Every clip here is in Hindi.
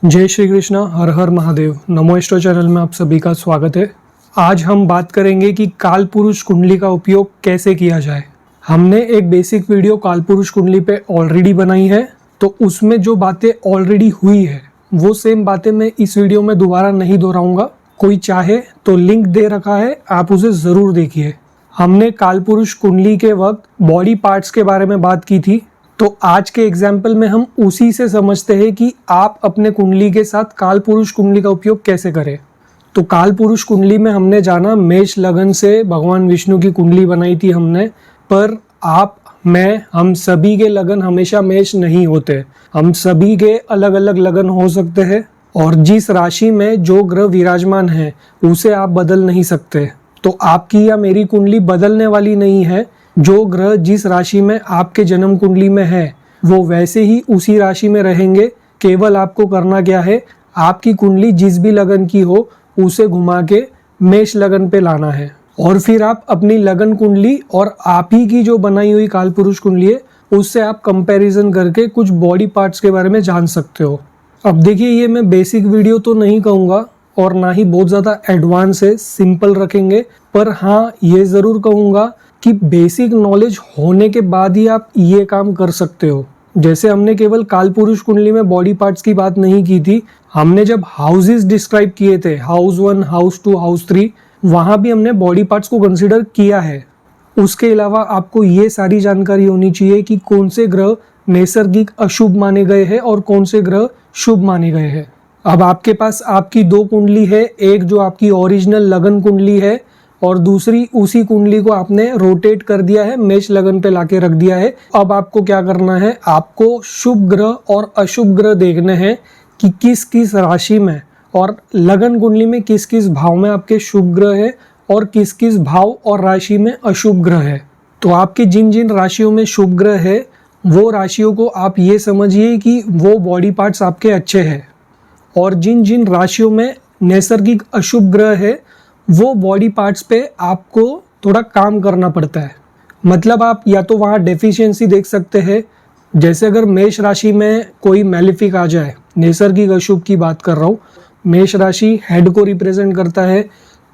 जय श्री कृष्णा, हर हर महादेव। नमो एस्ट्रो चैनल में आप सभी का स्वागत है। आज हम बात करेंगे कि काल पुरुष कुंडली का उपयोग कैसे किया जाए। हमने एक बेसिक वीडियो काल पुरुष कुंडली पे ऑलरेडी बनाई है, तो उसमें जो बातें ऑलरेडी हुई है वो सेम बातें मैं इस वीडियो में दोबारा नहीं दोहराऊंगा। कोई चाहे तो लिंक दे रखा है, आप उसे ज़रूर देखिए। हमने काल पुरुष कुंडली के वक्त बॉडी पार्ट्स के बारे में बात की थी, तो आज के एग्जाम्पल में हम उसी से समझते हैं कि आप अपने कुंडली के साथ काल पुरुष कुंडली का उपयोग कैसे करें। तो काल पुरुष कुंडली में हमने जाना मेष लगन से भगवान विष्णु की कुंडली बनाई थी हमने, पर आप, मैं, हम सभी के लगन हमेशा मेष नहीं होते। हम सभी के अलग अलग लगन हो सकते हैं और जिस राशि में जो ग्रह विराजमान है उसे आप बदल नहीं सकते। तो आपकी या मेरी कुंडली बदलने वाली नहीं है। जो ग्रह जिस राशि में आपके जन्म कुंडली में है वो वैसे ही उसी राशि में रहेंगे। केवल आपको करना क्या है, आपकी कुंडली जिस भी लगन की हो उसे घुमा के मेष लगन पे लाना है और फिर आप अपनी लगन कुंडली और आप ही की जो बनाई हुई काल पुरुष कुंडली है उससे आप कंपैरिजन करके कुछ बॉडी पार्ट्स के बारे में जान सकते हो। अब देखिए, ये मैं बेसिक वीडियो तो नहीं कहूँगा और ना ही बहुत ज़्यादा एडवांस है, सिंपल रखेंगे। पर हाँ, ये ज़रूर कहूँगा कि बेसिक नॉलेज होने के बाद ही आप ये काम कर सकते हो। जैसे हमने केवल काल पुरुष कुंडली में बॉडी पार्ट्स की बात नहीं की थी, हमने जब हाउसेस डिस्क्राइब किए थे, हाउस 1, हाउस 2, हाउस 3, वहाँ भी हमने बॉडी पार्ट्स को कंसिडर किया है। उसके अलावा आपको ये सारी जानकारी होनी चाहिए कि कौन से ग्रह नैसर्गिक अशुभ माने गए हैं और कौन से ग्रह शुभ माने गए हैं। अब आपके पास आपकी दो कुंडली है, एक जो आपकी ओरिजिनल लगन कुंडली है और दूसरी उसी कुंडली को आपने रोटेट कर दिया है, मेष लगन पे लाके रख दिया है। अब आपको क्या करना है, आपको शुभ ग्रह और अशुभ ग्रह देखने हैं कि किस किस राशि में और लगन कुंडली में किस किस भाव में आपके शुभ ग्रह है और किस किस भाव और राशि में अशुभ ग्रह है। तो आपके जिन जिन राशियों में शुभ ग्रह है वो राशियों को आप ये समझिए कि वो बॉडी पार्ट्स आपके अच्छे हैं, और जिन जिन राशियों में नैसर्गिक अशुभ ग्रह है वो बॉडी पार्ट्स पे आपको थोड़ा काम करना पड़ता है। मतलब आप या तो वहाँ डेफिशिएंसी देख सकते हैं, जैसे अगर मेष राशि में कोई मैलिफिक आ जाए, नैसर्गिक अशुभ की बात कर रहा हूँ, मेष राशि हेड को रिप्रेजेंट करता है,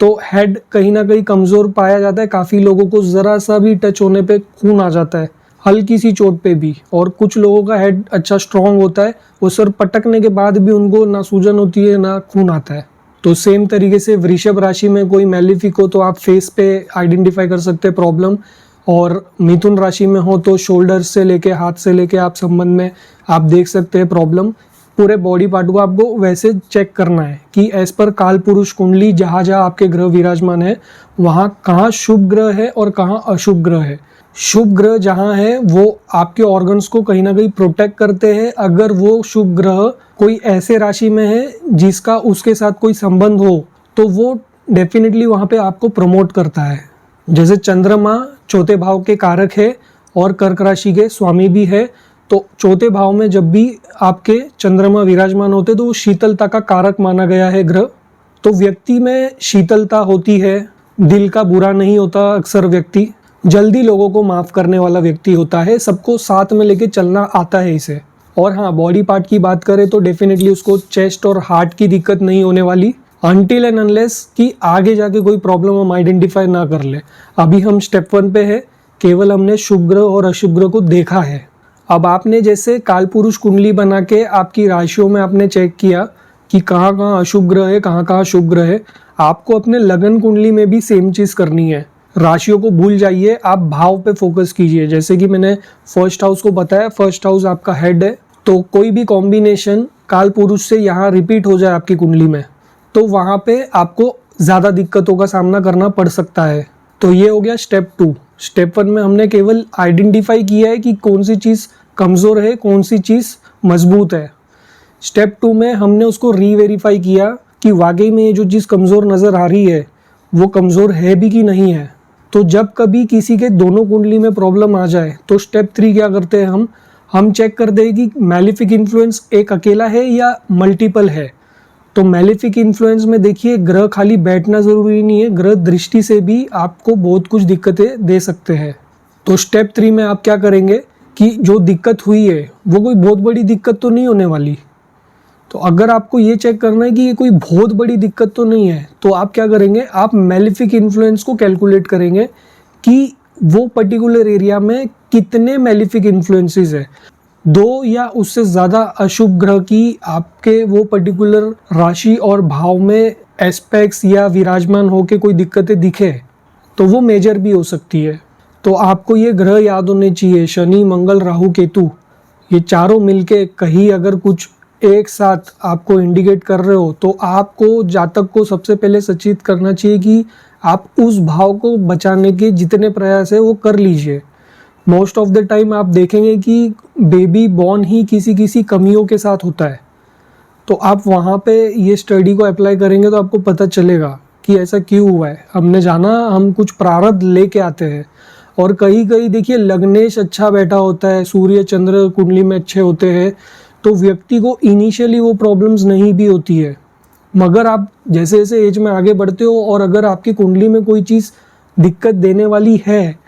तो हेड कहीं ना कहीं कमज़ोर पाया जाता है। काफ़ी लोगों को ज़रा सा भी टच होने पे खून आ जाता है, हल्की सी चोट पे भी, और कुछ लोगों का हेड अच्छा स्ट्रॉन्ग होता है, वो सर पटकने के बाद भी उनको ना सूजन होती है ना खून आता है। तो सेम तरीके से वृषभ राशि में कोई मैलिफिक हो तो आप फेस पे आइडेंटिफाई कर सकते हैं प्रॉब्लम, और मिथुन राशि में हो तो शोल्डर से लेके हाथ से लेके आप संबंध में आप देख सकते हैं प्रॉब्लम। पूरे बॉडी पार्ट को आपको वैसे चेक करना है कि एज पर काल पुरुष कुंडली जहाँ जहाँ आपके ग्रह विराजमान है वहाँ कहाँ शुभ ग्रह है और कहाँ अशुभ ग्रह है। शुभ ग्रह जहाँ है वो आपके ऑर्गन्स को कहीं ना कहीं प्रोटेक्ट करते हैं। अगर वो शुभ ग्रह कोई ऐसे राशि में है जिसका उसके साथ कोई संबंध हो तो वो डेफिनेटली वहाँ पे आपको प्रमोट करता है। जैसे चंद्रमा चौथे भाव के कारक है और कर्क राशि के स्वामी भी है, तो चौथे भाव में जब भी आपके चंद्रमा विराजमान होते तो वो शीतलता का कारक माना गया है ग्रह। तो व्यक्ति में शीतलता होती है, दिल का बुरा नहीं होता, अक्सर व्यक्ति जल्दी लोगों को माफ़ करने वाला व्यक्ति होता है, सबको साथ में लेके चलना आता है इसे। और हाँ, बॉडी पार्ट की बात करें तो डेफिनेटली उसको चेस्ट और हार्ट की दिक्कत नहीं होने वाली, अनटिल एंड अनलेस कि आगे जाके कोई प्रॉब्लम हम आइडेंटिफाई ना कर ले। अभी हम स्टेप 1 पे है, केवल हमने शुभ ग्रह और अशुभ ग्रह को देखा है। अब आपने जैसे काल पुरुष कुंडली बना के आपकी राशियों में आपने चेक किया कि कहाँ कहाँ अशुभ ग्रह है, कहाँ कहाँ शुभ ग्रह है, आपको अपने लगन कुंडली में भी सेम चीज़ करनी है। राशियों को भूल जाइए, आप भाव पे फोकस कीजिए। जैसे कि मैंने फर्स्ट हाउस को बताया, फर्स्ट हाउस आपका हेड है, तो कोई भी कॉम्बिनेशन काल पुरुष से यहाँ रिपीट हो जाए आपकी कुंडली में तो वहाँ पे आपको ज़्यादा दिक्कतों का सामना करना पड़ सकता है। तो ये हो गया स्टेप 2। स्टेप 1 में हमने केवल आइडेंटिफाई किया है कि कौन सी चीज़ कमज़ोर है, कौन सी चीज़ मजबूत है। स्टेप 2 में हमने उसको रीवेरीफाई किया कि वाकई में ये जो चीज़ कमज़ोर नज़र आ रही है वो कमज़ोर है भी कि नहीं है। तो जब कभी किसी के दोनों कुंडली में प्रॉब्लम आ जाए तो स्टेप 3 क्या करते हैं, हम चेक करते हैं कि मैलिफिक इन्फ्लुएंस एक अकेला है या मल्टीपल है। तो मैलिफिक इन्फ्लुएंस में देखिए, ग्रह खाली बैठना ज़रूरी नहीं है, ग्रह दृष्टि से भी आपको बहुत कुछ दिक्कतें दे सकते हैं। तो स्टेप 3 में आप क्या करेंगे कि जो दिक्कत हुई है वो कोई बहुत बड़ी दिक्कत तो नहीं होने वाली, तो अगर आपको ये चेक करना है कि ये कोई बहुत बड़ी दिक्कत तो नहीं है, तो आप क्या करेंगे, आप मेलिफिक इन्फ्लुएंस को कैलकुलेट करेंगे कि वो पर्टिकुलर एरिया में कितने मेलिफिक इन्फ्लुएंसेस है। 2 या उससे ज़्यादा अशुभ ग्रह की आपके वो पर्टिकुलर राशि और भाव में एस्पेक्ट्स या विराजमान होके कोई दिक्कतें दिखे तो वो मेजर भी हो सकती है। तो आपको ये ग्रह याद होने चाहिए, शनि, मंगल, राहु, केतु, ये चारों मिलके कहीं अगर कुछ एक साथ आपको इंडिकेट कर रहे हो तो आपको जातक को सबसे पहले सचेत करना चाहिए कि आप उस भाव को बचाने के जितने प्रयास है वो कर लीजिए। मोस्ट ऑफ द टाइम आप देखेंगे कि बेबी बॉर्न ही किसी किसी कमियों के साथ होता है, तो आप वहाँ पे ये स्टडी को अप्लाई करेंगे तो आपको पता चलेगा कि ऐसा क्यों हुआ है। हमने जाना, हम कुछ प्रारब्ध लेके आते हैं, और कहीं कहीं देखिए लग्नेश अच्छा बैठा होता है, सूर्य चंद्र कुंडली में अच्छे होते हैं, तो व्यक्ति को इनिशियली वो प्रॉब्लम्स नहीं भी होती है, मगर आप जैसे जैसे एज में आगे बढ़ते हो और अगर आपकी कुंडली में कोई चीज़ दिक्कत देने वाली है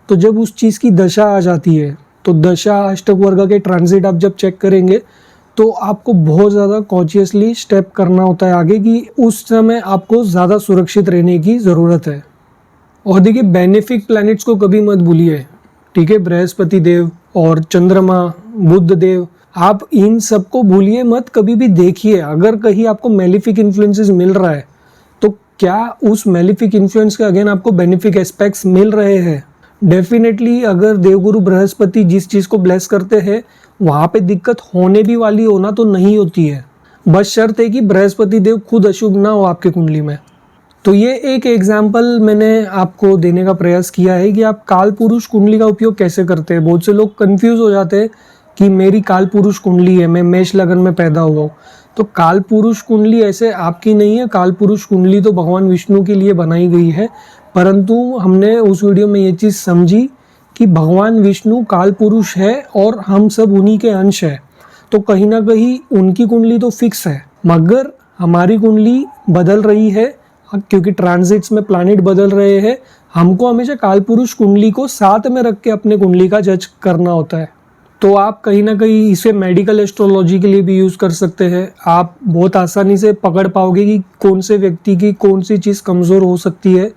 तो जब उस चीज़ की दशा आ जाती है तो दशा अष्टक वर्ग के ट्रांजिट आप जब चेक करेंगे तो आपको बहुत ज़्यादा कॉन्शियसली स्टेप करना होता है आगे कि उस समय आपको ज़्यादा सुरक्षित रहने की ज़रूरत है। और देखिए बेनिफिक प्लैनेट्स को कभी मत भूलिए, ठीक है, बृहस्पति देव और चंद्रमा, बुध देव, आप इन सबको भूलिए मत, कभी भी देखिए। अगर कहीं आपको मेलिफिक इन्फ्लुएंसेस मिल रहा है तो क्या उस मेलिफिक इन्फ्लुएंस के अगेन आपको बेनिफिक एस्पेक्ट्स मिल रहे हैं? डेफिनेटली अगर देवगुरु बृहस्पति जिस चीज़ को ब्लेस करते हैं वहाँ पे दिक्कत होने भी वाली होना तो नहीं होती है, बस शर्त है कि बृहस्पति देव खुद अशुभ ना हो आपके कुंडली में। तो ये एक एग्जाम्पल मैंने आपको देने का प्रयास किया है कि आप काल पुरुष कुंडली का उपयोग कैसे करते हैं। बहुत से लोग कंफ्यूज हो जाते हैं कि मेरी काल पुरुष कुंडली है, मैं मेष लगन में पैदा हुआ हूँ, तो काल पुरुष कुंडली ऐसे आपकी नहीं है। काल पुरुष कुंडली तो भगवान विष्णु के लिए बनाई गई है, परंतु हमने उस वीडियो में ये चीज़ समझी कि भगवान विष्णु काल पुरुष है और हम सब उन्हीं के अंश है, तो कहीं ना कहीं उनकी कुंडली तो फिक्स है, मगर हमारी कुंडली बदल रही है क्योंकि ट्रांजिट्स में प्लैनेट बदल रहे हैं। हमको हमेशा काल पुरुष कुंडली को साथ में रख के अपने कुंडली का जज करना होता है। तो आप कहीं ना कहीं इसे मेडिकल एस्ट्रोलॉजी के लिए भी यूज़ कर सकते हैं। आप बहुत आसानी से पकड़ पाओगे कि कौन से व्यक्ति की कौन सी चीज़ कमज़ोर हो सकती है,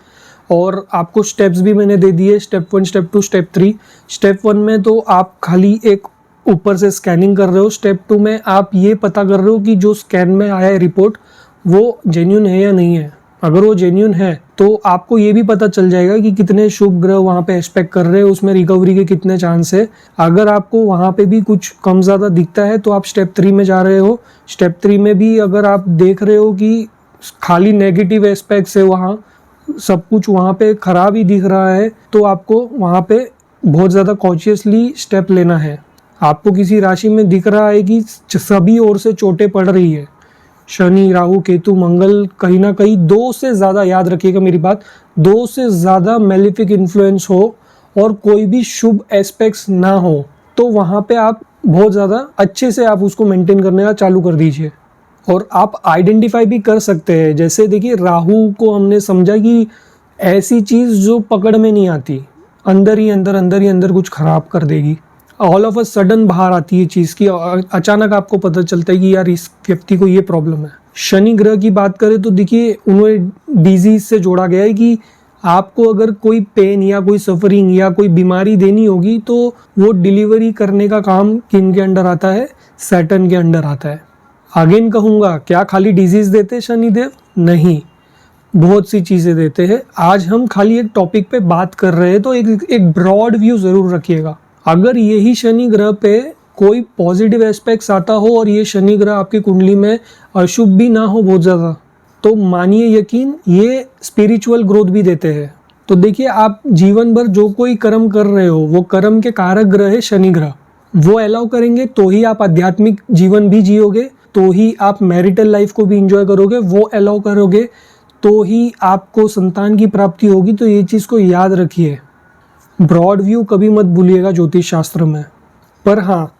और आपको स्टेप्स भी मैंने दे दिए, स्टेप 1, स्टेप 2, स्टेप 3। स्टेप 1 में तो आप खाली एक ऊपर से स्कैनिंग कर रहे हो, स्टेप 2 में आप ये पता कर रहे हो कि जो स्कैन में आया है रिपोर्ट वो जेन्युइन है या नहीं है। अगर वो जेन्युइन है तो आपको ये भी पता चल जाएगा कि कितने शुभ ग्रह वहाँ पे एक्सपेक्ट कर रहे हैं, उसमें रिकवरी के कितने चांस है। अगर आपको वहाँ पे भी कुछ कम ज़्यादा दिखता है तो आप स्टेप 3 में जा रहे हो। स्टेप 3 में भी अगर आप देख रहे हो कि खाली नेगेटिव एस्पेक्ट्स है, वहाँ सब कुछ वहाँ पे खराब ही दिख रहा है, तो आपको वहाँ पे बहुत ज़्यादा कॉन्शियसली स्टेप लेना है। आपको किसी राशि में दिख रहा है कि सभी ओर से चोटें पड़ रही है, शनि, राहु, केतु, मंगल, कहीं ना कहीं 2 से ज़्यादा, याद रखिएगा मेरी बात, 2 से ज़्यादा मेलिफिक इन्फ्लुएंस हो और कोई भी शुभ एस्पेक्ट्स ना हो, तो वहाँ पे आप बहुत ज़्यादा अच्छे से आप उसको मेंटेन करने का चालू कर दीजिए। और आप आइडेंटिफाई भी कर सकते हैं, जैसे देखिए राहु को हमने समझा कि ऐसी चीज़ जो पकड़ में नहीं आती, अंदर ही अंदर कुछ खराब कर देगी, ऑल ऑफ अ सडन बाहर आती है चीज़ की, अचानक आपको पता चलता है कि यार इस व्यक्ति को ये प्रॉब्लम है। शनि ग्रह की बात करें तो देखिए उन्हें डिजीज से जोड़ा गया है कि आपको अगर कोई पेन या कोई सफरिंग या कोई बीमारी देनी होगी तो वो डिलीवरी करने का काम किन के अंडर आता है? सैटर्न के अंडर आता है। अगेन कहूँगा, क्या खाली डिजीज देते हैं शनिदेव? नहीं, बहुत सी चीज़ें देते हैं। आज हम खाली एक टॉपिक पे बात कर रहे हैं तो एक ब्रॉड व्यू ज़रूर रखिएगा। अगर यही शनि ग्रह पे कोई पॉजिटिव एस्पेक्ट्स आता हो और ये शनि ग्रह आपकी कुंडली में अशुभ भी ना हो बहुत ज़्यादा, तो मानिए यकीन ये स्पिरिचुअल ग्रोथ भी देते हैं। तो देखिए आप जीवन भर जो कोई कर्म कर रहे हो वो कर्म के कारक ग्रह है शनि ग्रह, वो अलाउ करेंगे तो ही आप आध्यात्मिक जीवन भी जियोगे, तो ही आप मैरिटल लाइफ को भी इंजॉय करोगे, वो अलाउ करोगे तो ही आपको संतान की प्राप्ति होगी। तो ये चीज़ को याद रखिए, ब्रॉड व्यू कभी मत भूलिएगा ज्योतिष शास्त्र में। पर हाँ,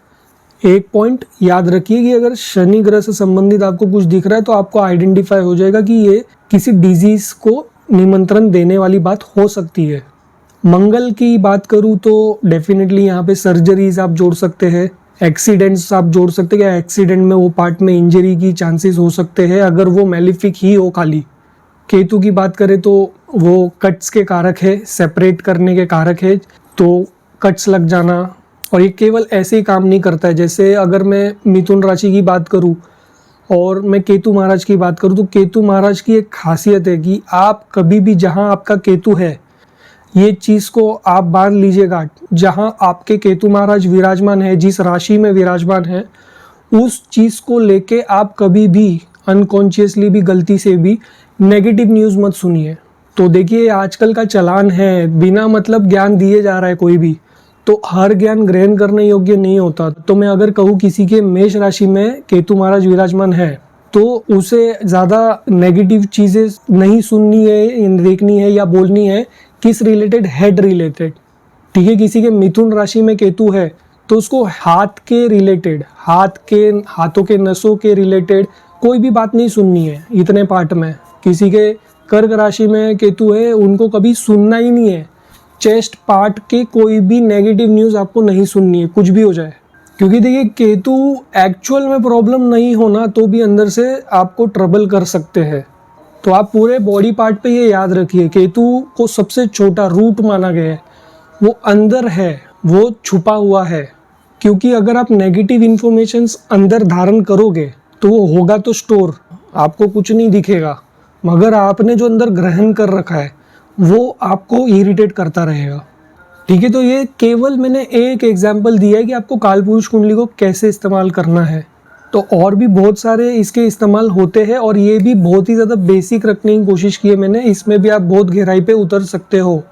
एक पॉइंट याद रखिए कि अगर शनि ग्रह से संबंधित आपको कुछ दिख रहा है तो आपको आइडेंटिफाई हो जाएगा कि ये किसी डिजीज को निमंत्रण देने वाली बात हो सकती है। मंगल की बात करूँ तो डेफिनेटली यहाँ पे सर्जरीज आप जोड़ सकते हैं, एक्सीडेंट्स आप जोड़ सकते हैं, एक्सीडेंट में वो पार्ट में इंजरी की चांसेस हो सकते हैं अगर वो मेलिफिक ही हो खाली। केतु की बात करें तो वो कट्स के कारक है, सेपरेट करने के कारक है, तो कट्स लग जाना। और ये केवल ऐसे ही काम नहीं करता है, जैसे अगर मैं मिथुन राशि की बात करूं और मैं केतु महाराज की बात करूं तो केतु महाराज की एक खासियत है कि आप कभी भी जहां आपका केतु है, ये चीज़ को आप बांध लीजिएगा, जहां आपके केतु महाराज विराजमान है, जिस राशि में विराजमान है, उस चीज़ को लेके आप कभी भी अनकॉन्शियसली भी गलती से भी नेगेटिव न्यूज़ मत सुनिए। तो देखिए आजकल का चलान है, बिना मतलब ज्ञान दिए जा रहा है कोई भी, तो हर ज्ञान ग्रहण करने योग्य नहीं होता। तो मैं अगर कहूँ किसी के मेष राशि में केतु महाराज विराजमान है तो उसे ज़्यादा नेगेटिव चीज़ें नहीं सुननी है, देखनी है या बोलनी है। किस रिलेटेड? Head related. ठीक है, किसी के मिथुन राशि में केतु है तो उसको हाथ के रिलेटेड, हाथों के नसों के रिलेटेड कोई भी बात नहीं सुननी है इतने पार्ट में। किसी के कर्क राशि में केतु है, उनको कभी सुनना ही नहीं है। चेस्ट पार्ट के कोई भी नेगेटिव न्यूज़ आपको नहीं सुननी है, कुछ भी हो जाए। क्योंकि देखिए केतु एक्चुअल में प्रॉब्लम नहीं होना तो भी अंदर से आपको ट्रबल कर सकते हैं। तो आप पूरे बॉडी पार्ट पे ये याद रखिए, केतु को सबसे छोटा रूट माना गया है, वो अंदर है, वो छुपा हुआ है। क्योंकि अगर आप नेगेटिव इन्फॉर्मेशंस अंदर धारण करोगे तो वो होगा तो स्टोर, आपको कुछ नहीं दिखेगा, मगर आपने जो अंदर ग्रहण कर रखा है वो आपको इरिटेट करता रहेगा। ठीक है, तो ये केवल मैंने एक एग्जाम्पल दिया है कि आपको कालपुरुष कुंडली को कैसे इस्तेमाल करना है। तो और भी बहुत सारे इसके इस्तेमाल होते हैं और ये भी बहुत ही ज़्यादा बेसिक रखने की कोशिश की है मैंने, इसमें भी आप बहुत गहराई पे उतर सकते हो।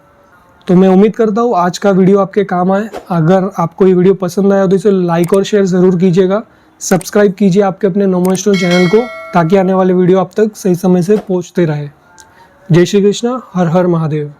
तो मैं उम्मीद करता हूँ आज का वीडियो आपके काम आए। अगर आपको ये वीडियो पसंद आया तो इसे लाइक और शेयर ज़रूर कीजिएगा। सब्सक्राइब कीजिए आपके अपने नमोस्टो चैनल को, ताकि आने वाले वीडियो आप तक सही समय से पहुँचते रहे। जय श्री कृष्णा, हर हर महादेव।